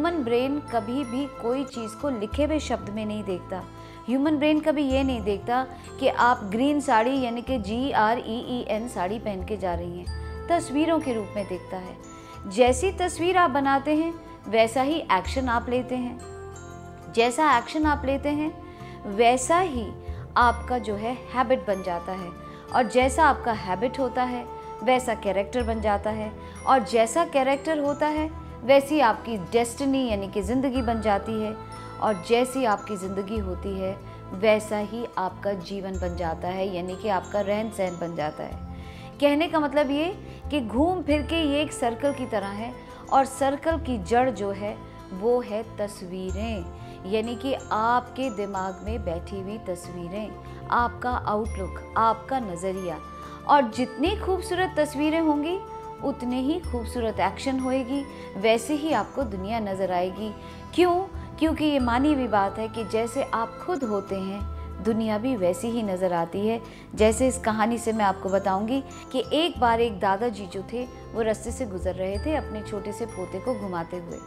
Human brain कभी भी कोई चीज़ को लिखे हुए शब्द में नहीं देखता। ह्यूमन ब्रेन कभी ये नहीं देखता कि आप ग्रीन साड़ी यानी कि GREEN साड़ी पहन के जा रही हैं, तस्वीरों के रूप में देखता है। जैसी तस्वीर आप बनाते हैं वैसा ही एक्शन आप लेते हैं, जैसा एक्शन आप लेते हैं वैसा ही आपका जो है हैबिट बन जाता है, और जैसा आपका हैबिट होता है वैसा कैरेक्टर बन जाता है, और जैसा कैरेक्टर होता है वैसी आपकी डेस्टिनी यानी कि ज़िंदगी बन जाती है, और जैसी आपकी ज़िंदगी होती है वैसा ही आपका जीवन बन जाता है, यानी कि आपका रहन सहन बन जाता है। कहने का मतलब ये कि घूम फिर के ये एक सर्कल की तरह है, और सर्कल की जड़ जो है वो है तस्वीरें, यानी कि आपके दिमाग में बैठी हुई तस्वीरें, आपका आउटलुक, आपका नज़रिया। और जितनी खूबसूरत तस्वीरें होंगी उतने ही खूबसूरत एक्शन होएगी, वैसे ही आपको दुनिया नज़र आएगी। क्यों? क्योंकि ये मानी हुई बात है कि जैसे आप खुद होते हैं दुनिया भी वैसी ही नज़र आती है। जैसे इस कहानी से मैं आपको बताऊंगी कि एक बार एक दादाजी जो थे वो रास्ते से गुजर रहे थे अपने छोटे से पोते को घुमाते हुए।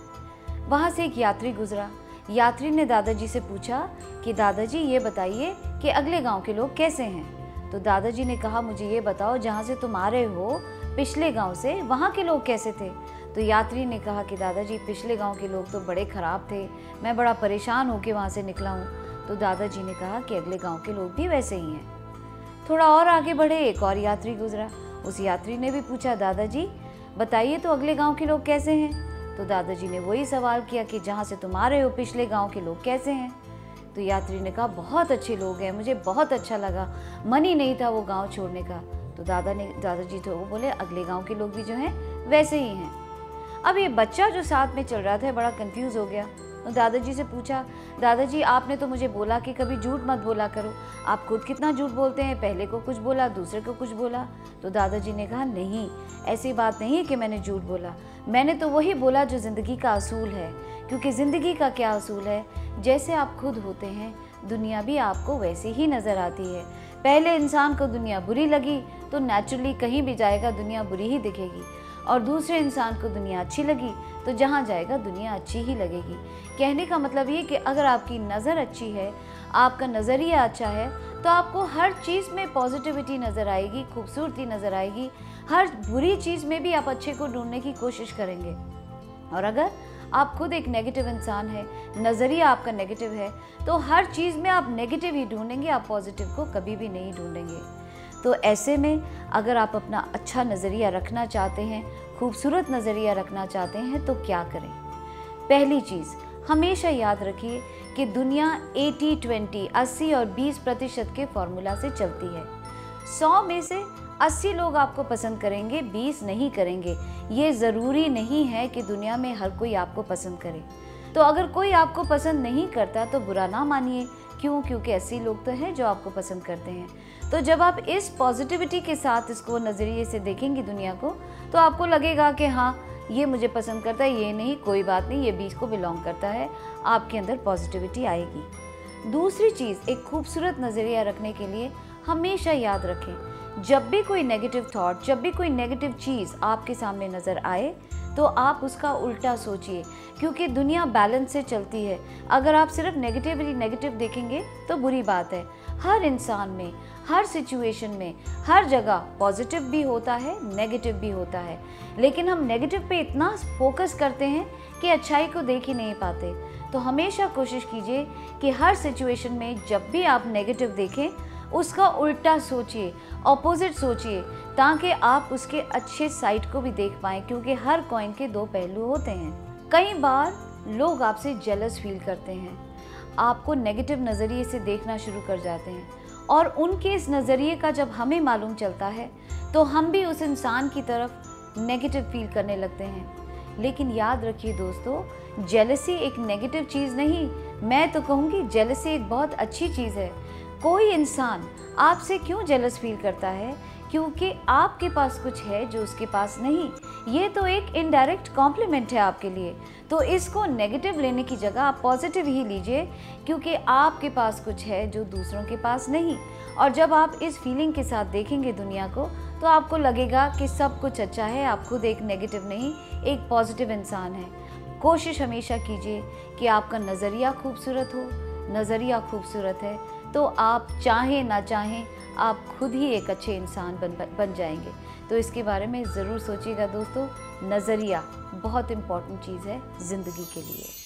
वहाँ से एक यात्री गुजरा। यात्री ने दादाजी से पूछा कि दादाजी ये बताइए कि अगले गांव के लोग कैसे हैं। तो दादाजी ने कहा, मुझे ये बताओ जहाँ से तुम आ रहे हो पिछले गांव से, वहाँ के लोग कैसे थे। तो यात्री ने कहा कि दादाजी पिछले गांव के लोग तो बड़े ख़राब थे, मैं बड़ा परेशान होकर वहाँ से निकला हूँ। तो दादाजी ने कहा कि अगले गांव के लोग भी वैसे ही हैं। थोड़ा और आगे बढ़े, एक और यात्री गुजरा। उस यात्री ने भी पूछा, दादाजी बताइए तो अगले गांव के लोग कैसे हैं। तो दादाजी ने वही सवाल किया कि जहाँ से तुम आ रहे हो पिछले गांव के लोग कैसे हैं। तो यात्री ने कहा, बहुत अच्छे लोग हैं, मुझे बहुत अच्छा लगा, मन ही नहीं था वो गांव छोड़ने का। तो दादाजी तो वो बोले, अगले गांव के लोग भी जो हैं वैसे ही हैं। अब ये बच्चा जो साथ में चल रहा था बड़ा कंफ्यूज हो गया। तो दादाजी से पूछा, दादाजी आपने तो मुझे बोला कि कभी झूठ मत बोला करो, आप खुद कितना झूठ बोलते हैं, पहले को कुछ बोला दूसरे को कुछ बोला। तो दादाजी ने कहा, नहीं ऐसी बात नहीं है कि मैंने झूठ बोला, मैंने तो वही बोला जो ज़िंदगी का असूल है। क्योंकि ज़िंदगी का क्या असूल है, जैसे आप खुद होते हैं दुनिया भी आपको वैसे ही नज़र आती है। पहले इंसान को दुनिया बुरी लगी तो नेचुरली कहीं भी जाएगा दुनिया बुरी ही दिखेगी, और दूसरे इंसान को दुनिया अच्छी लगी तो जहाँ जाएगा दुनिया अच्छी ही लगेगी। कहने का मतलब ये कि अगर आपकी नज़र अच्छी है, आपका नज़रिया अच्छा है, तो आपको हर चीज़ में पॉजिटिविटी नज़र आएगी, खूबसूरती नज़र आएगी। हर बुरी चीज़ में भी आप अच्छे को ढूंढने की कोशिश करेंगे। और अगर आप खुद एक नेगेटिव इंसान है, नज़रिया आपका नेगेटिव है, तो हर चीज़ में आप नेगेटिव ही ढूंढेंगे, आप पॉजिटिव को कभी भी नहीं ढूंढेंगे। तो ऐसे में अगर आप अपना अच्छा नज़रिया रखना चाहते हैं, खूबसूरत नज़रिया रखना चाहते हैं, तो क्या करें? पहली चीज़, हमेशा याद रखिए कि दुनिया 80-20 80 और 20% के फॉर्मूला से चलती है। 100 में से 80 लोग आपको पसंद करेंगे, 20 नहीं करेंगे। ये ज़रूरी नहीं है कि दुनिया में हर कोई आपको पसंद करे। तो अगर कोई आपको पसंद नहीं करता तो बुरा ना मानिए। क्यों? क्योंकि 80 लोग तो हैं जो आपको पसंद करते हैं। तो जब आप इस पॉजिटिविटी के साथ इसको नज़रिए से देखेंगे दुनिया को, तो आपको लगेगा कि हाँ ये मुझे पसंद करता है, ये नहीं, कोई बात नहीं, ये 20 को बिलोंग करता है। आपके अंदर पॉजिटिविटी आएगी। दूसरी चीज़, एक खूबसूरत नज़रिया रखने के लिए हमेशा याद रखें, जब भी कोई नेगेटिव थॉट, जब भी कोई नेगेटिव चीज़ आपके सामने नज़र आए तो आप उसका उल्टा सोचिए। क्योंकि दुनिया बैलेंस से चलती है। अगर आप सिर्फ नेगेटिव देखेंगे तो बुरी बात है। हर इंसान में, हर सिचुएशन में, हर जगह पॉजिटिव भी होता है, नेगेटिव भी होता है। लेकिन हम नेगेटिव पे इतना फोकस करते हैं कि अच्छाई को देख ही नहीं पाते। तो हमेशा कोशिश कीजिए कि हर सिचुएशन में जब भी आप नेगेटिव देखें उसका उल्टा सोचिए, ऑपोजिट सोचिए, ताकि आप उसके अच्छे साइड को भी देख पाएँ। क्योंकि हर कॉइन के दो पहलू होते हैं। कई बार लोग आपसे जेलस फील करते हैं, आपको नेगेटिव नज़रिए से देखना शुरू कर जाते हैं, और उनके इस नज़रिए का जब हमें मालूम चलता है तो हम भी उस इंसान की तरफ नेगेटिव फील करने लगते हैं। लेकिन याद रखिए दोस्तों, जेलसी एक नेगेटिव चीज़ नहीं, मैं तो कहूँगी जेलसी एक बहुत अच्छी चीज़ है। कोई इंसान आपसे क्यों जेलस फील करता है? क्योंकि आपके पास कुछ है जो उसके पास नहीं। ये तो एक इनडायरेक्ट कॉम्प्लीमेंट है आपके लिए। तो इसको नेगेटिव लेने की जगह आप पॉजिटिव ही लीजिए, क्योंकि आपके पास कुछ है जो दूसरों के पास नहीं। और जब आप इस फीलिंग के साथ देखेंगे दुनिया को, तो आपको लगेगा कि सब कुछ अच्छा है, आप खुद एक नेगेटिव नहीं, एक पॉजिटिव इंसान है। कोशिश हमेशा कीजिए कि आपका नज़रिया खूबसूरत हो। नज़रिया खूबसूरत है तो आप चाहें ना चाहें आप खुद ही एक अच्छे इंसान बन जाएंगे। तो इसके बारे में ज़रूर सोचिएगा दोस्तों। नज़रिया बहुत इम्पॉर्टेंट चीज़ है ज़िंदगी के लिए।